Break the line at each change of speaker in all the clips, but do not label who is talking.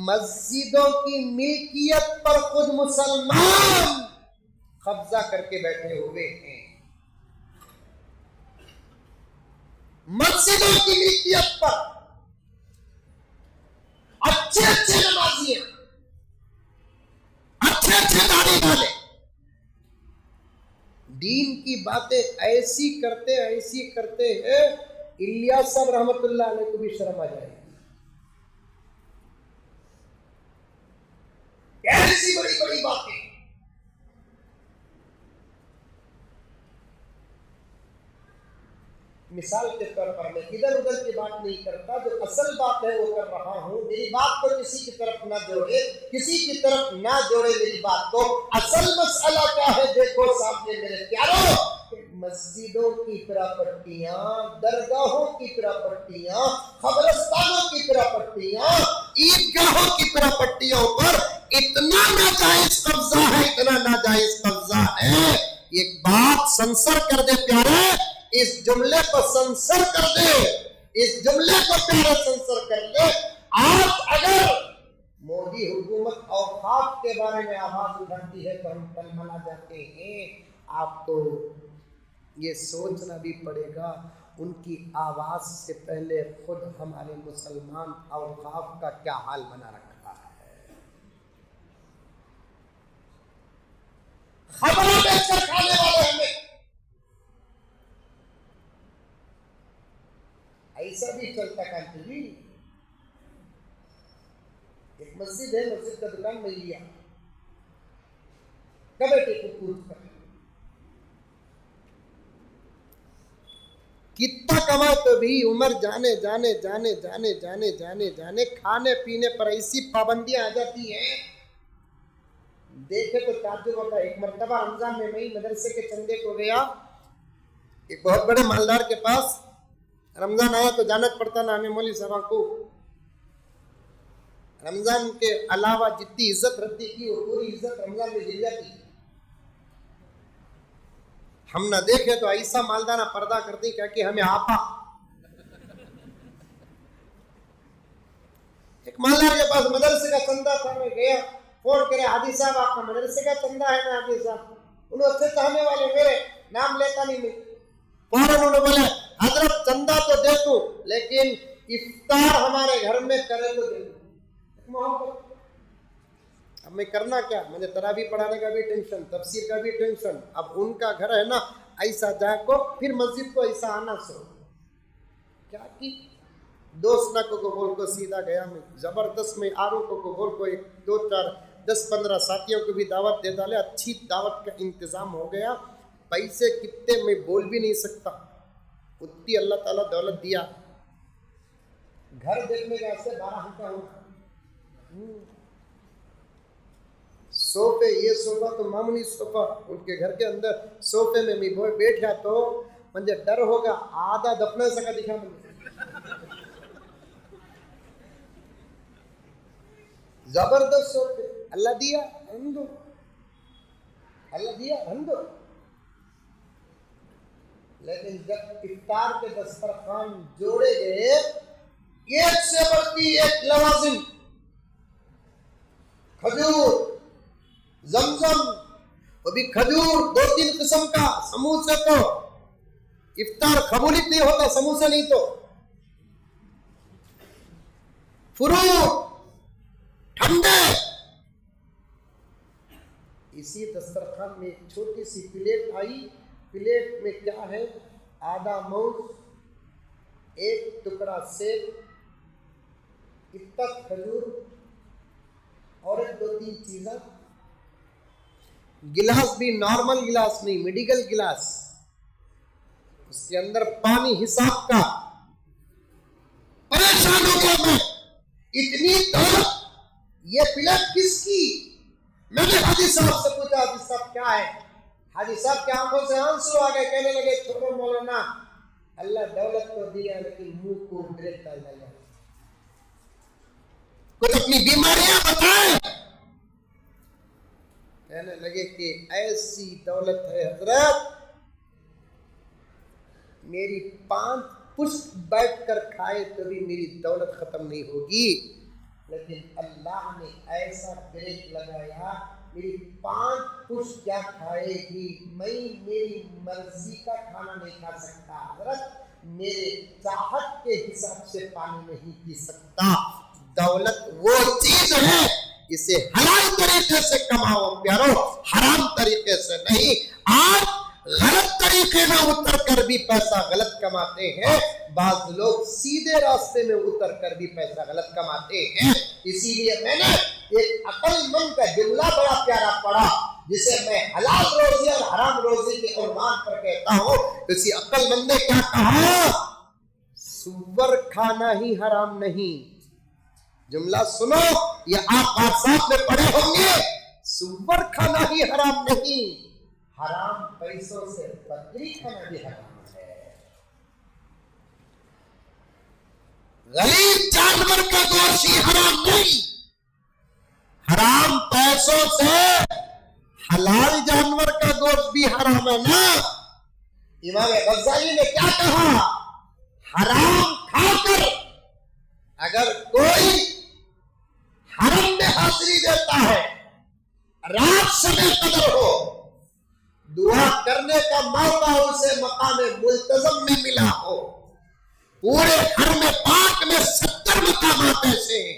مسجدوں کی ملکیت پر خود مسلمان قبضہ کر کے بیٹھے ہوئے ہیں. مسجدوں کی ملکیت پر اچھے اچھے نمازی ہیں, اچھے اچھے داڑھی والے, دین کی باتیں ایسی کرتے ہیں الیاس صاحب رحمت اللہ علیہ کو بھی شرم آ جائے گی. ایسی بڑی بڑی باتیں. مثال کے طور پر میں ادھر ادھر کی بات نہیں کرتا, جو اصل بات ہے وہ کر رہا ہوں. میری بات کو کسی کی طرف نہ جوڑے, کسی کی طرف نہ جوڑے میری بات کو. اصل مسئلہ کیا ہے دیکھو سامنے میرے پیارو, مسجدوں کی پراپرٹیاں, درگاہوں کی پراپرٹیاں, قبرستانوں کی پراپرٹیاں, عیدگاہوں کی پراپرٹیوں پر اتنا ناجائز قبضہ ہے, اتنا ناجائز قبضہ ہے. ایک بات سنسر کر دے پیارے, اس جملے کو سنسر کر دے, اس جملے کو پیارے سنسر کر دے. آج اگر مودی حکومت اوقاف کے بارے میں آواز اٹھاتی ہے تو ہم ٹلملا جاتے ہیں. آپ کو یہ سوچنا بھی پڑے گا ان کی آواز سے پہلے خود ہمارے مسلمان اوقاف کا کیا حال بنا رکھا ہے. خبریں بیچ کر کھانے والے ہمیں ایسا بھی چلتا کانتی جی. ایک مسجد ہے, مسجد کا دکان میں لیا, کمیٹی کو پوچھ کر کتنا کمائے تو بھی عمر جانے جانے جانے جانے جانے جانے جانے کھانے پینے پر ایسی پابندیاں آ جاتی ہیں, دیکھے تو تعجب ہوتا ہے. ایک مرتبہ رمضان میں میں مدرسے کے چندے کو گیا, ایک بہت بڑے مالدار کے پاس. رمضان آیا تو جانا پڑتا نا ہمیں مولوی صاحب کو. رمضان کے علاوہ جتنی عزت رکھتی کی وہ پوری عزت رمضان میں گر جاتی. ہم نہ دیکھے تو ایسا مالدارہ پردہ کرتی کیا کہ ہمیں آپا. ایک مالدار کے پاس مدرسے کا چندہ تھا, میں گیا, فون کرے حاجی صاحب آپ کا مدرسے کا چندہ ہے نا حاجی صاحب. انہوں اچھے چاہنے والے میرے نام لیتا نہیں میں. فوراً انہوں نے بولے حضرت چندہ تو دے تو لیکن افطار ہمارے گھر میں کرے تو دے. اب میں کرنا کیا, مجھے تراویح پڑھانے کا بھی ٹینشن, تفسیر کا بھی ٹینشن. اب ان کا گھر ہے نا ایسا جا کو, پھر مسجد کو ایسا آنا سو کیا کی. دوست نہ کو بول کو سیدھا گیا میں زبردست. میں آرو کو بول کو 1 2 4 10 15 ساتھیوں کو بھی دعوت دے ڈالے. اچھی دعوت کا انتظام ہو گیا. پیسے کتنے میں بول بھی نہیں سکتا, اتنی اللہ تعالیٰ دولت دیا. گھر دیکھنے کا ایسے 12 گھنٹہ ہوگا. صوفے, یہ صوفہ تو معمولی صوفہ, ان کے گھر کے اندر صوفے میں میں بیٹھا تو مجھے ڈر ہوگا آدھا دفنے سکا دکھا مجھے. زبردست صوفے اللہ دیا ہندو, اللہ دیا ہندو. لیکن جب افطار کے دسترخوان جوڑے گئے, ایک سے بڑھتی ایک لوازم, کھجور, زمزم, وہ بھی کھجور 2-3 قسم کا, سموسے تو افطار قبولیت نہیں ہوتا سموسے نہیں تو, فروٹ, ٹھنڈے. اسی دسترخوان میں ایک چھوٹی سی پلیٹ آئی. پلیٹ میں کیا ہے, آدھا موز, 1 ٹکڑا سیب, اتنا کھجور اور 2-3 چیزیں. گلاس بھی نارمل گلاس نہیں, میڈیکل گلاس, اس کے اندر پانی حساب کا. پریشان ہو گیا میں, اتنی دولت, یہ پلیٹ کس کی. میں نے حاجی صاحب سے پوچھا حاجی صاحب کیا ہے. حاجی صاحب کے آنکھوں سے آنسو آ گئے, کہنے لگے چھوٹو مولانا اللہ دولت تو دیا لیکن منہ کو گرفتا لگا. کچھ اپنی بیماریاں بتائیں. کہنے لگے کہ ایسی دولت ہے حضرت, میری 5 پشت بیٹھ کر کھائے تو بھی میری دولت ختم نہیں ہوگی. لیکن اللہ نے ایسا بریک لگایا، میری 5 پشت کیا کھائے گی، میں میری مرضی کا کھانا نہیں کھا سکتا حضرت، میرے چاہت کے حساب سے پانی نہیں پی سکتا۔ دولت وہ چیز ہے جسے حلال طریقے سے کماؤ پیارو، حرام طریقے سے نہیں۔ آج غلط طریقے میں اتر کر بھی پیسہ غلط کماتے ہیں، بعض لوگ سیدھے راستے میں اتر کر بھی پیسہ غلط کماتے ہیں۔ اسی لیے میں نے ایک عقل مند کا جملہ بڑا پیارا پڑھا، جسے میں حلال روزی اور حرام روزی کے عنوان پر کہتا ہوں۔ کسی عقل مند نے کیا کہا؟ سور کھانا ہی حرام نہیں۔ جملہ سنو، یہ آپ حادثات میں پڑھے ہوں گے، سور کھانا ہی حرام نہیں، حرام پیسوں سے بکری کھانا بھی حرام ہے۔ غریب جانور کا گوشت ہی حرام نہیں، حرام پیسوں سے حلال جانور کا گوشت بھی حرام ہے نا۔ امام غزالی نے کیا کہا؟ حرام کھا کر اگر کوئی حرم میں حاضری دیتا ہے، رات سمے قدر ہو، دعا کرنے کا موقع اسے مقام ملتزم میں ملا ہو، پورے حرم پاک میں 70 مقامات ایسے ہیں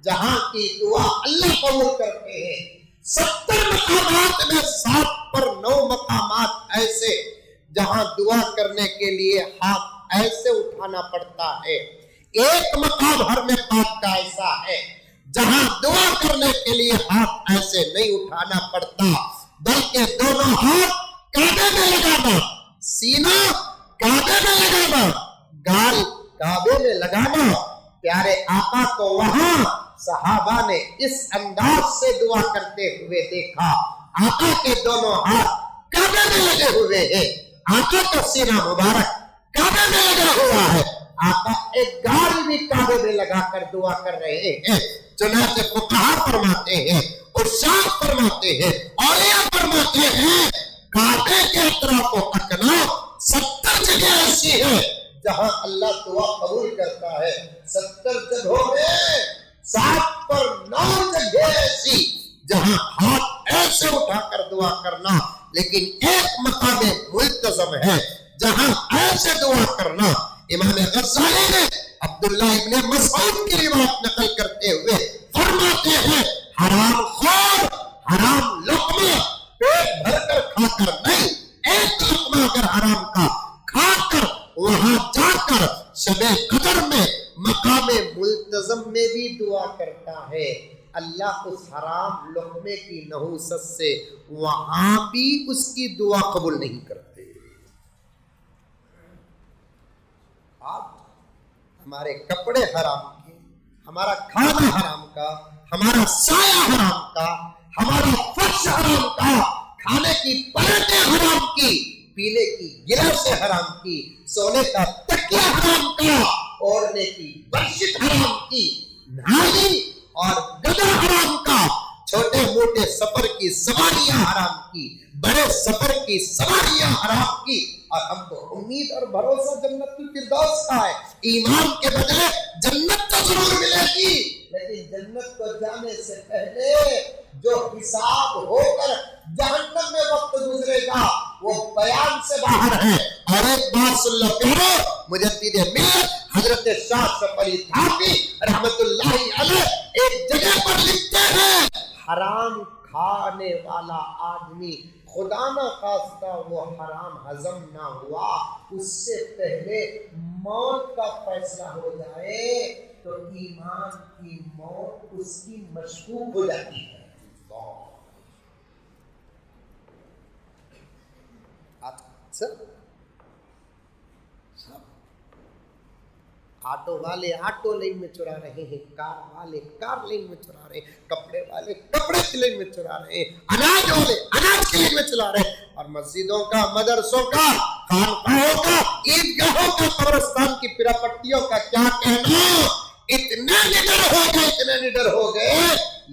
جہاں کی دعا اللہ قبول کرتے ہیں، 70 مقامات میں 7 پر 9 مقامات ایسے جہاں دعا کرنے کے لیے ہاتھ ایسے اٹھانا پڑتا ہے۔ ایک مقام حرم پاک کا ایسا ہے جہاں دعا کرنے کے لیے ہاتھ ایسے نہیں اٹھانا پڑتا، بلکہ دونوں ہاتھ کعبے میں لگانا، سینہ کعبے میں لگانا، گال کعبے میں لگانا۔ پیارے آقا کو وہاں صحابہ نے اس انداز سے دعا کرتے ہوئے دیکھا۔ آقا کے دونوں ہاتھ کعبے میں لگے ہوئے ہیں، آقا کا سینہ مبارک کعبے میں لگا ہوا ہے، آقا ایک گال بھی کعبے میں لگا کر دعا کر رہے ہیں۔ چنانچہ فقہا فرماتے ہیں، ارشاد فرماتے ہیں، اولیاء فرماتے ہیں، کعبے کے اطراف و اکناف 70 جگہ ایسی ہے جہاں اللہ دعا قبول کرتا ہے۔ 70 جگہوں میں 7 پر 9 جگہ ایسی جہاں ہاتھ ایسے اٹھا کر دعا کرنا، لیکن ایک مقام ملتزم ہے جہاں ایسے دعا کرنا۔ امام غزالی نے عبداللہ ابن مسعود کی روایت نقل کرتے ہوئے فرماتے ہیں، حرام خور حرام لقمہ پیٹ بھر کر کھا کر نہیں، ایک لقمہ اگر حرام کا کھا کر وہاں جا کر شب قدر میں مقام ملتزم میں بھی دعا کرتا ہے، اللہ اس حرام لقمے کی نحوست سے وہاں بھی اس کی دعا قبول نہیں کرتے۔ ہمارے کپڑے حرام کے، ہمارا کھانا حرام کا، ہمارا سایہ حرام کا، ہمارا فرش حرام کا، کھانے کی پلیٹیں حرام کی، پینے کی گلاسیں حرام کی، سونے کا تکیہ حرام کا، اوڑھنے کی برشت حرام کی، نالی اور گدا حرام کا، چھوٹے موٹے سفر کی سواریاں حرام کی، بڑے سفر کی سواریاں حرام کی، اور ہم کو امید اور بھروسہ جنت الفردوس کا ہے۔ ایمان کے بدلے جنت تو ضرور ملے گی، لیکن جنت کو جانے سے پہلے جو حساب ہو کر جہنم میں وقت گزرے گا وہ بیان سے باہر ہے۔ اور ایک بات سن لو پیارو، مجدد ملت حضرت شاہ شرف علی تھانوی رحمت اللہ علیہ ایک جگہ پر لکھتے ہیں، حرام کھانے والا آدمی خدا نہ خواستہ وہ حرام ہضم نہ ہوا، اس سے پہلے موت کا فیصلہ ہو جائے تو ایمان کی موت اس کی مشکوک ہو جاتی ہے۔ آٹو والے آٹو لائن میں چرا رہے ہیں، کار والے کار لائن میں چرا رہے ہیں، کپڑے والے کپڑے کی لائن میں چرا رہے ہیں، اناج والے اناج کی لائن میں چلا رہے ہیں، اور مسجدوں کا، مدرسوں کا، خانقاہوں کا، عیدگاہوں کا، قبرستان کی پراپٹیوں کا کیا کہنا؟ اتنے نڈر ہو گئے، اتنے نڈر ہو گئے،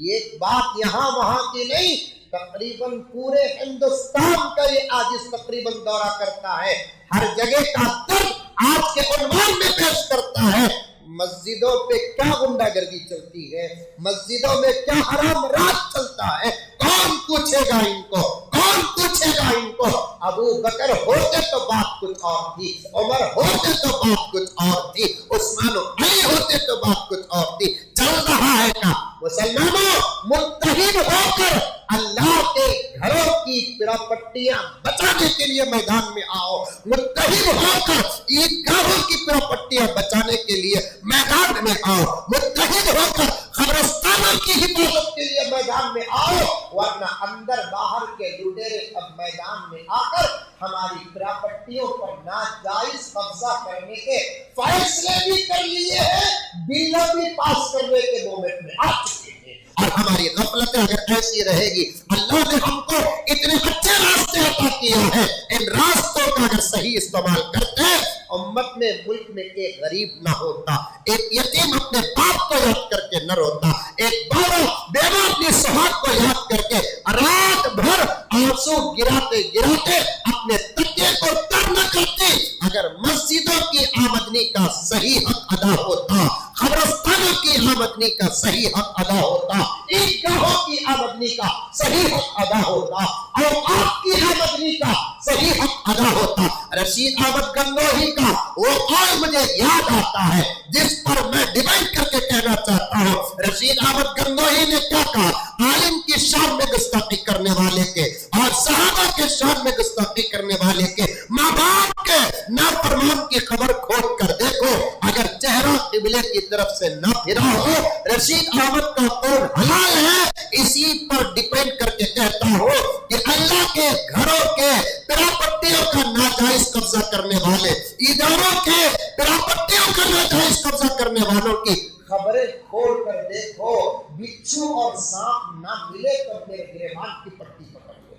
یہ بات یہاں وہاں کی نہیں، تقریباً پورے ہندوستان کا یہ آج اس تقریباً دورہ کرتا ہے، ہر جگہ کا درد آج کے عنوان میں پیش کرتا ہے، مسجدوں پہ کیا غنڈہ گردی چلتی ہے، مسجدوں میں کیا حرام راج چلتا ہے، کون پوچھے گا ان کو، کون پوچھے گا ان کو؟ ابو بکر ہوتے تو بات کچھ اور تھی، عمر ہوتے تو بات کچھ اور تھی، عثمان و علی ہوتے تو بات کچھ اور تھی۔ چل رہا ہے نا؟ مسلمانوں متحد ہو کر اللہ کے گھروں کی پراپرٹیاں بچانے کے لیے میدان میں آؤ، متحد ہو کر عیدگاہوں کی پراپرٹیاں بچانے کے لیے میدان میں آؤ، متحد ہو کر قبرستانوں کی حفاظت کے لیے میدان میں آؤ، ورنہ اندر باہر کے لٹیرے اب میدان میں آ کر ہماری پراپرٹیوں پر ناجائز قبضہ کرنے کے فیصلے بھی کر لیے ہیں، بل بھی پاس کرنے کے مومنٹ میں آ چکے ہیں۔ اور ہماری غفلت اگر ایسی رہے گی، اللہ نے ہم کو اتنے اچھے راستے عطا کیا ہے، ان راستوں کا اگر صحیح استعمال کرتے ہیں، امت میں ملک میں ایک غریب نہ ہوتا، ایک یتیم اپنے باپ کو یاد کر کے نہ روتا، ایک باوا بیوہ اپنی سہاگ کو یاد کر کے رات بھر آنسو گراتے گراتے اپنے تکیے کو تر نہ کرتی۔ اگر مسجدوں کی آمدنی کا صحیح حق ادا ہوتا، قبرستانوں کی آمدنی کا صحیح حق ادا ہوتا، عیدگاہوں کی آمدنی کا صحیح حق ادا ہوتا، اوقاف کی آمدنی کا صحیح حق ادا ہوتا۔ رشید احمد گنگوہی کا وہ قول مجھے یاد آتا ہے جس پر میں ڈیبیٹ کر کے کہنا چاہتا ہوں۔ رشید احمد گنگوہی نے کیا کہا؟ عالم کی شان میں گستاخی کرنے والے کے اور صحابہ کے شان میں گستاخی کرنے والے کے ماں باپ کے نافرمان کی خبر کھول کر دیکھو، اگر چہرہ قبلے کی طرف سے نہ پھرا ہو، رشید احمد کا قول حلال ہے۔ اسی پر ڈیپینڈ کر کے کہتا ہوں کہ اللہ کے گھروں کے پراپرٹیوں کا ناجائز قبضہ کرنے والے، اداروں کے پراپرٹیوں کا ناجائز قبضہ کرنے والوں کی خبریں کھول کر دیکھو، بچھو اور سانپ نہ ملے تو میرے گریبان کی پٹی پکڑ لے،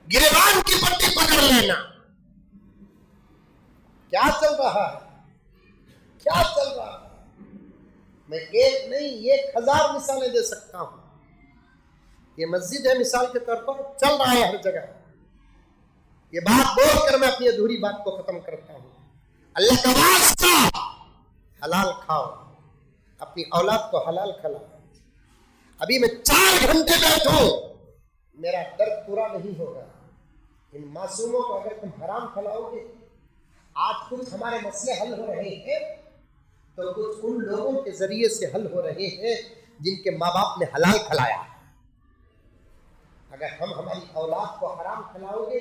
گریبان کی پٹی پکڑ لینا۔ کیا چل رہا ہے، کیا چل رہا ہے؟ میں ایک نہیں 1000 مثالیں دے سکتا ہوں۔ یہ مسجد ہے مثال کے طور پر، چل رہا ہے ہر جگہ۔ یہ بات بول کر میں اپنی ادھوری بات کو ختم کرتا ہوں۔ اللہ کا واسطہ حلال کھاؤ، اپنی اولاد کو حلال کھلاؤ۔ ابھی میں 4 گھنٹے بیٹھوں، میرا درد پورا نہیں ہوگا۔ ان معصوموں کو اگر تم حرام کھلاؤ گے، آج کچھ ہمارے مسئلے حل ہو رہے ہیں تو کچھ ان لوگوں کے ذریعے سے حل ہو رہے ہیں جن کے ماں باپ نے حلال کھلایا۔ اگر ہم ہماری اولاد کو حرام کھلاؤ گے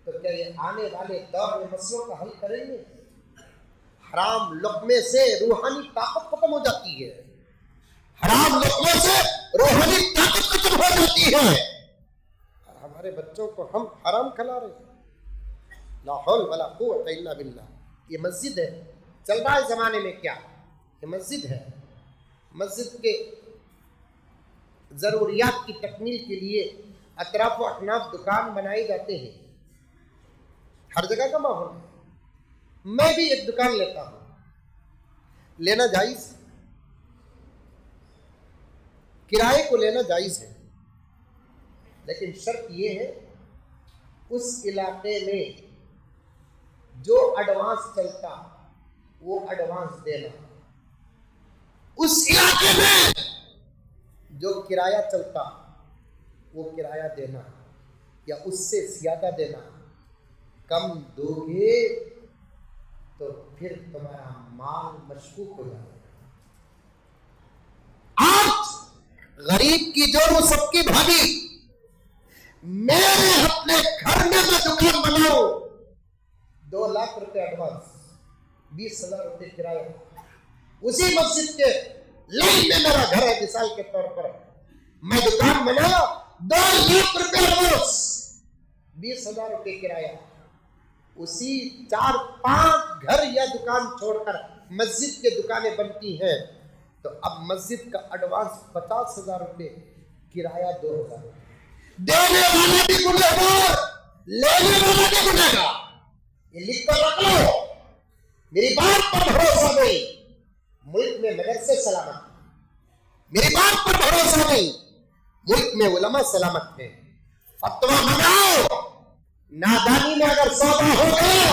تو کیا یہ آنے والے دور میں مسئلوں کا حل کریں گے؟ حرام لقمے سے روحانی طاقت ختم ہو جاتی ہے، حرام لقمے سے روحانی طاقت ختم ہو جاتی ہے، اور ہمارے بچوں کو ہم حرام کھلا رہے ہیں۔ لا حول ولا قوت الا باللہ۔ یہ مسجد ہے، چل رہا ہے زمانے میں کیا؟ یہ مسجد ہے، مسجد کے ضروریات کی تکمیل کے لیے اطراف و اکناف دکان بنائے جاتے ہیں، ہر جگہ کا ماحول ہے۔ میں بھی ایک دکان لیتا ہوں، لینا جائز ہے، کرائے کو لینا جائز ہے، لیکن شرط یہ ہے اس علاقے میں جو ایڈوانس چلتا وہ ایڈوانس دینا، اس علاقے میں جو کرایہ چلتا وہ کرایہ دینا، یا اس سے زیادہ دینا۔ کم دو گے تو پھر تمہارا مال مشکوک ہو جائے گا۔ آج غریب کی جو وہ سب کی بھاگی، میرے اپنے گھر میں میں دکان بناؤں، 2 لاکھ روپے ایڈوانس، 20,000 روپے کرایہ، اسی مسجد کے لائن میں میرا گھر ہے مثال کے طور پر، میں دکان بنایا، 2 لاکھ روپے ایڈوانس، 20,000 روپے کرایہ، اسی 4-5 گھر یا دکان چھوڑ کر مسجد کے دکانیں بنتی ہیں، تو اب مسجد کا ایڈوانس 50,000 روپے، کرایہ 2,000 روپے۔ دینے والا بھی گنہگار، لینے والا بھی گنہگار۔ یہ لکھ کر رکھ لو، میری بات پر بھروسہ نہیں، ملک میں مدرسے سلامت ہیں، میری بات پر بھروسہ نہیں، ملک میں علماء سلامت ہیں، فتویٰ منگاؤ، نادانی میں اگر سودا ہوگا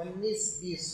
19-20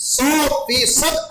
100%